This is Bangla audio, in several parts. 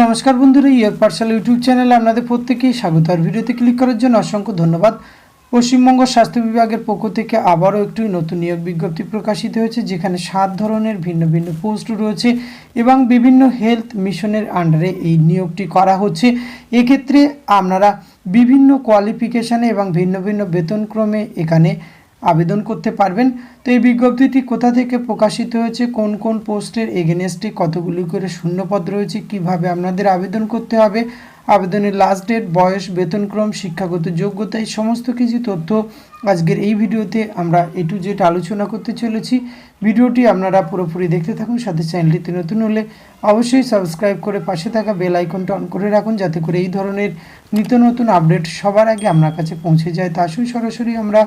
নমস্কার বন্ধুরা, ইয়ার পাঠশালা ইউটিউব চ্যানেলে আপনাদের প্রত্যেকেই স্বাগত। আর ভিডিওতে ক্লিক করার জন্য অসংখ্য ধন্যবাদ। পশ্চিমবঙ্গ স্বাস্থ্য বিভাগের পক্ষ থেকে আবারও একটি নতুন নিয়োগ বিজ্ঞপ্তি প্রকাশিত হয়েছে, যেখানে 7 ধরনের ভিন্ন ভিন্ন পোস্ট রয়েছে এবং বিভিন্ন হেলথ মিশনের আন্ডারে এই নিয়োগটি করা হচ্ছে। এক্ষেত্রে আপনারা বিভিন্ন কোয়ালিফিকেশানে এবং ভিন্ন ভিন্ন বেতনক্রমে এখানে আবেদন করতে পারবেন। তো এই বিজ্ঞপ্তিটি কোথা থেকে প্রকাশিত হয়েছে, কোন কোন পোস্টের এগেনস্টে কতগুলি করে শূন্যপদ রয়েছে, কিভাবে আপনাদের আবেদন করতে হবে, আবেদনের লাস্ট ডেট, বয়স, বেতনক্রম, শিক্ষাগত যোগ্যতা, এই সমস্ত কিছু তথ্য আজকের এই ভিডিওতে আমরা A to Z আলোচনা করতে চলেছি। ভিডিওটি আপনারা পুরোপুরি দেখতে থাকুন। সাথে চ্যানেলটিতে নতুন হলে অবশ্যই সাবস্ক্রাইব করে পাশে থাকা বেল আইকনটা অন করে রাখুন, যাতে করে এই ধরনের নিত্য নতুন আপডেট সবার আগে আপনার কাছে পৌঁছে যায়। তা আসুন সরাসরি আমরা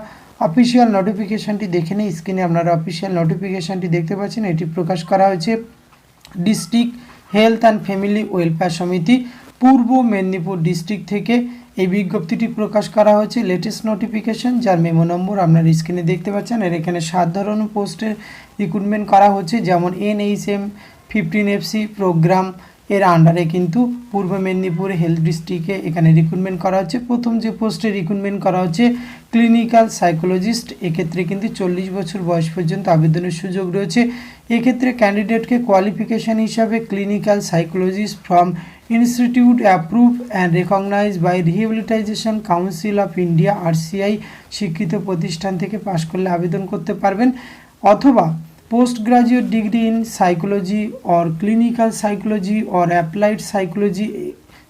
অফিসিয়াল নোটিফিকেশানটি দেখে নিই। স্ক্রিনে আপনারা অফিসিয়াল নোটিফিকেশানটি দেখতে পাচ্ছেন। এটি প্রকাশ করা হয়েছে district health and family welfare সমিতি, পূর্ব মেদিনীপুর ডিস্ট্রিক্ট থেকে এই বিজ্ঞপ্তিটি প্রকাশ করা হয়েছে। লেটেস্ট নোটিফিকেশান, যার মেমো নম্বর আপনার স্ক্রিনে দেখতে পাচ্ছেন। এর এখানে 7 ধরনের পোস্টের রিক্রুটমেন্ট করা হচ্ছে, যেমন NHM 15FC প্রোগ্রাম এর আন্ডারে কিন্তু পূর্ব মেদিনীপুর হেলথ ডিস্ট্রিক্টে এখানে রিক্রুটমেন্ট করা হচ্ছে। প্রথম যে পোস্টে রিক্রুটমেন্ট করা হচ্ছে ক্লিনিক্যাল সাইকোলজিস্ট, এক্ষেত্রে কিন্তু 40 বছর বয়স পর্যন্ত আবেদনের সুযোগ রয়েছে। এক্ষেত্রে ক্যান্ডিডেটকে কোয়ালিফিকেশান হিসাবে clinical psychologist from institute approve and recognise by rehabilitation council of India RCI স্বীকৃত প্রতিষ্ঠান থেকে পাশ করলে আবেদন করতে পারবেন, অথবা post graduate degree in psychology or clinical psychology or applied psychology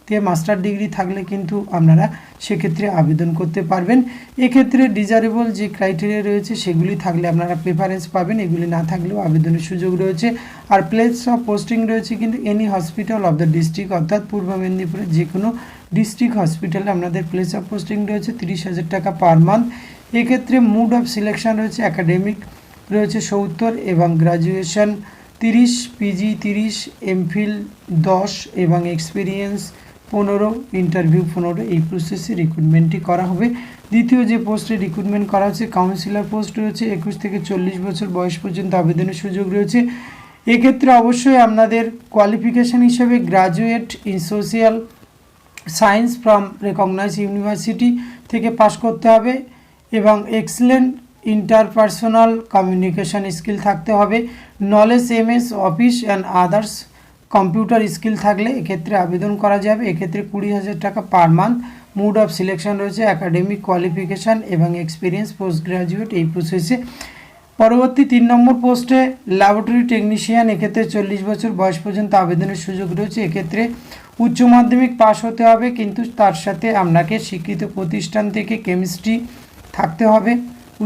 তে মাস্টার ডিগ্রি থাকলে কিন্তু আপনারা সেক্ষেত্রে আবেদন করতে পারবেন। এক্ষেত্রে ডিজারেবল যে ক্রাইটেরিয়া রয়েছে সেগুলি থাকলে আপনারা প্রেফারেন্স পাবেন, এগুলি না থাকলেও আবেদনের সুযোগ রয়েছে। আর প্লেস অফ পোস্টিং রয়েছে কিন্তু any hospital of the district, অর্থাৎ পূর্ব মেদিনীপুরের যে কোনো ডিস্ট্রিক্ট হসপিটালে আপনাদের প্লেস অফ পোস্টিং রয়েছে। 30,000 টাকা পার মান্থ। এক্ষেত্রে মুড অফ সিলেকশন রয়েছে একাডেমিক রয়েছে 70 এবং গ্রাজুয়েশন 30, PG 30, MPhil 10 এবং এক্সপিরিয়েন্স 15, ইন্টারভিউ 15, এই প্রসেসে রিক্রুটমেন্টটি করা হবে। দ্বিতীয় যে পোস্টে রিক্রুটমেন্ট করা হচ্ছে কাউন্সিলর পোস্ট রয়েছে। 21 থেকে 40 বছর বয়স পর্যন্ত আবেদনের সুযোগ রয়েছে। এক্ষেত্রে অবশ্যই আপনাদের কোয়ালিফিকেশান হিসেবে graduate in social science from recognise university থেকে পাশ করতে হবে এবং এক্সেলেন্ট ইন্টারপার্সোনাল কমিউনিকেশন স্কিল থাকতে হবে। Knowledge MS office and others computer skill থাকলে এক্ষেত্রে আবেদন করা যাবে। এক্ষেত্রে 20,000 টাকা per month. Mode of selection রয়েছে একাডেমিক কোয়ালিফিকেশান এবং এক্সপিরিয়েন্স পোস্ট গ্রাজুয়েট এই প্রসেসে। পরবর্তী 3 নম্বর পোস্টে ল্যাবরেটরি টেকনিশিয়ান, এক্ষেত্রে 40 বছর বয়স পর্যন্ত আবেদনের সুযোগ রয়েছে। এক্ষেত্রে উচ্চ মাধ্যমিক পাস হতে হবে, কিন্তু তার সাথে আপনাকে স্বীকৃত প্রতিষ্ঠান থেকে কেমিস্ট্রি থাকতে হবে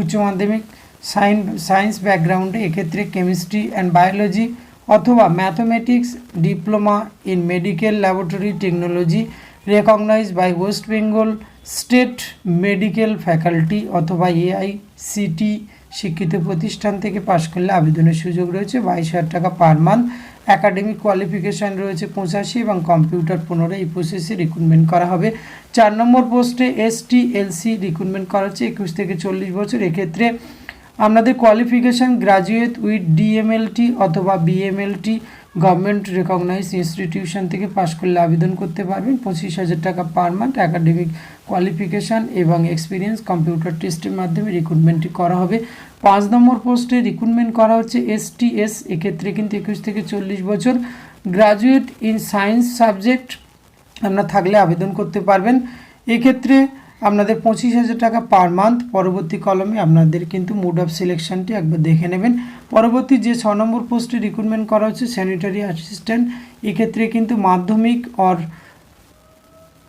উচ্চ মাধ্যমিক সায়েন্স ব্যাকগ্রাউন্ডে। এক্ষেত্রে কেমিস্ট্রি অ্যান্ড বায়োলজি অথবা mathematics diploma in medical laboratory technology recognise by West Bengal State Medical Faculty অথবা AICT স্বীকৃত প্রতিষ্ঠান থেকে পাশ করলে আবেদনের সুযোগ রয়েছে। 22,000 টাকা পার মান্থ। একাডেমিক কোয়ালিফিকেশান রয়েছে 85 এবং কম্পিউটার 15, এই প্রসেসে রিক্রুটমেন্ট করা হবে। 4 নম্বর পোস্টে STLC রিক্রুটমেন্ট করা হচ্ছে 21 থেকে 40 বছর। এক্ষেত্রে আপনাদের কোয়ালিফিকেশান গ্রাজুয়েট উইথ DMLT অথবা BMLT গভর্নমেন্ট রেকগনাইজ ইনস্টিটিউশন থেকে পাশ করলে আবেদন করতে পারবেন। 25,000 টাকা পার মান্থ। একাডেমিক কোয়ালিফিকেশান এবং এক্সপিরিয়েন্স কম্পিউটার টেস্টের মাধ্যমে রিক্রুটমেন্টটি করা হবে। 5 নম্বর পোস্টে রিক্রুটমেন্ট করা হচ্ছে STS, এক্ষেত্রে কিন্তু 21 থেকে 40 বছর। গ্রাজুয়েট ইন সায়েন্স সাবজেক্ট আপনারা থাকলে আবেদন করতে পারবেন। এক্ষেত্রে আপনাদের 25,000 টাকা পার মান্থ। পরবর্তী কলমে আপনাদের কিন্তু মুড অফ সিলেকশনটি একবার দেখে নেবেন। পরবর্তী যে 6 নম্বর পোস্টে রিক্রুটমেন্ট করা হচ্ছে স্যানিটারি অ্যাসিস্ট্যান্ট, এক্ষেত্রে কিন্তু মাধ্যমিক অর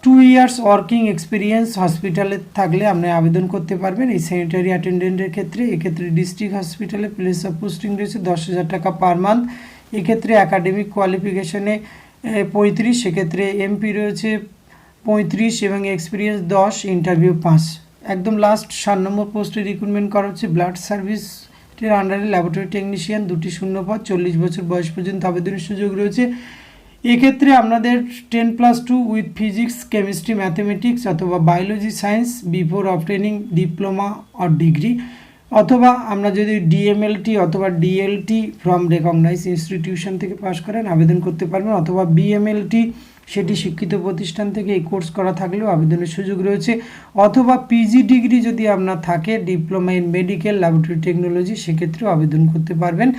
2 ইয়ার্স ওয়ার্কিং এক্সপিরিয়েন্স হসপিটালে থাকলে আপনি আবেদন করতে পারবেন এই স্যানিটারি অ্যাটেন্ডেন্টের ক্ষেত্রে। এক্ষেত্রে ডিস্ট্রিক্ট হসপিটালে প্লেস অফ পোস্টিং রয়েছে 10,000 টাকা পার মান্থ। এক্ষেত্রে একাডেমিক কোয়ালিফিকেশনে 35, সেক্ষেত্রে MP রয়েছে 35 এবং এক্সপিরিয়েন্স 10, ইন্টারভিউ 5। একদম লাস্ট 7 নম্বর পোস্টে রিক্রুটমেন্ট করা হচ্ছে ব্লাড সার্ভিসের আন্ডারে ল্যাবরেটরি টেকনিশিয়ান, 2টি শূন্যপদ, 40 বছর বয়স পর্যন্ত আবেদনের সুযোগ রয়েছে। এক্ষেত্রে আপনাদের 10+2 উইথ ফিজিক্স কেমিস্ট্রি ম্যাথমেটিক্স অথবা biology science before obtaining diploma or degree অথবা আমরা যদি ডিএমএলটি অথবা ডিএলটি ফ্রম রেকগনাইজ ইনস্টিটিউশন থেকে পাস করেন আবেদন করতে পারবেন, অথবা বিএমএলটি সেটি শিক্ষিত প্রতিষ্ঠান থেকে এই কোর্স করা থাকলেও আবেদনের সুযোগ রয়েছে, অথবা পিজি ডিগ্রি যদি আপনার থাকে diploma in medical laboratory technology সেক্ষেত্রেও আবেদন করতে পারবেন।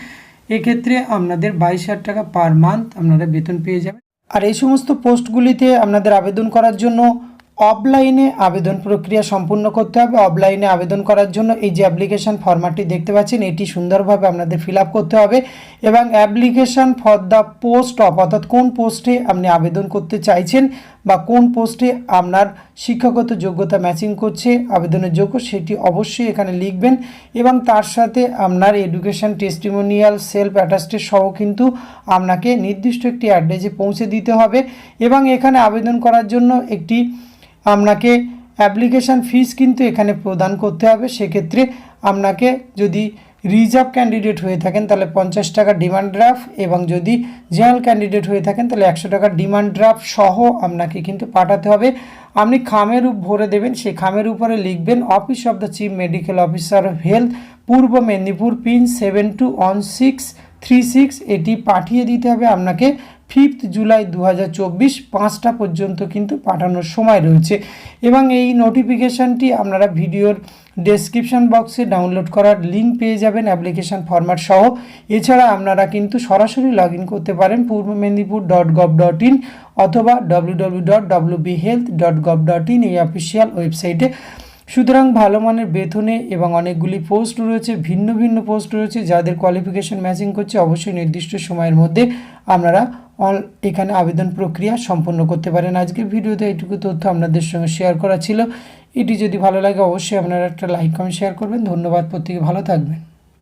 এক্ষেত্রে আপনাদের 22,000 টাকা পার মান্থ আপনারা বেতন পেয়ে যাবেন। আর এই সমস্ত পোস্টগুলিতে আপনাদের আবেদন করার জন্য অফলাইনে আবেদন প্রক্রিয়া সম্পূর্ণ করতে হবে। অফলাইনে আবেদন করার জন্য এই যে অ্যাপ্লিকেশান ফরম্যাটটি দেখতে পাচ্ছেন এটি সুন্দরভাবে আপনাদের ফিল আপ করতে হবে, এবং application for the post of অর্থাৎ কোন পোস্টে আপনি আবেদন করতে চাইছেন বা কোন পোস্টে আপনার শিক্ষাগত যোগ্যতা ম্যাচিং করছে আবেদনের যোগ্য সেটি অবশ্যই এখানে লিখবেন, এবং তার সাথে আপনার এডুকেশান টেস্টিমোনিয়াল সেলফ অ্যাটাস্টেড সহ কিন্তু আপনাকে নির্দিষ্ট একটি অ্যাড্রেসে পৌঁছে দিতে হবে। এবং এখানে আবেদন করার জন্য একটি আপনাকে অ্যাপ্লিকেশান ফিস কিন্তু এখানে প্রদান করতে হবে। সেক্ষেত্রে আপনাকে যদি রিজার্ভ ক্যান্ডিডেট হয়ে থাকেন তাহলে 50 টাকা ডিমান্ড ড্রাফট, এবং যদি জেনারেল ক্যান্ডিডেট হয়ে থাকেন তাহলে 100 টাকা ডিমান্ড ড্রাফট সহ আপনাকে কিন্তু পাঠাতে হবে। আপনি খামের ভরে দেবেন, সেই খামের উপরে লিখবেন office of the chief medical officer of health Purba Medinipur pin 721636, এটি পাঠিয়ে দিতে হবে আপনাকে 5 জুলাই 2024 5টা পর্যন্ত কিন্তু পাঠানোর সময় রয়েছে। এবং এই নোটিফিকেশানটি আপনারা ভিডিওর ডেসক্রিপশন বক্সে ডাউনলোড করার লিঙ্ক পেয়ে যাবেন অ্যাপ্লিকেশান ফরম্যাট সহ। এছাড়া আপনারা কিন্তু সরাসরি লগ ইন করতে পারেন purboMedinipur.gov.in অথবা www.wbhealth.gov.in এই অফিসিয়াল ওয়েবসাইটে। সুতরাং ভালো মানের বেতনে এবং অনেকগুলি পোস্ট রয়েছে, ভিন্ন ভিন্ন পোস্ট রয়েছে, যাদের কোয়ালিফিকেশন ম্যাচিং করছে অবশ্যই নির্দিষ্ট সময়ের মধ্যে আপনারা এখানে আবেদন প্রক্রিয়া সম্পন্ন করতে পারেন। আজকের ভিডিওতে এইটুকু তথ্য আপনাদের সঙ্গে শেয়ার করা ছিল। এটি যদি ভালো লাগে অবশ্যই আপনারা একটা লাইক কমেন্ট শেয়ার করবেন। ধন্যবাদ, প্রত্যেকে ভালো থাকবেন।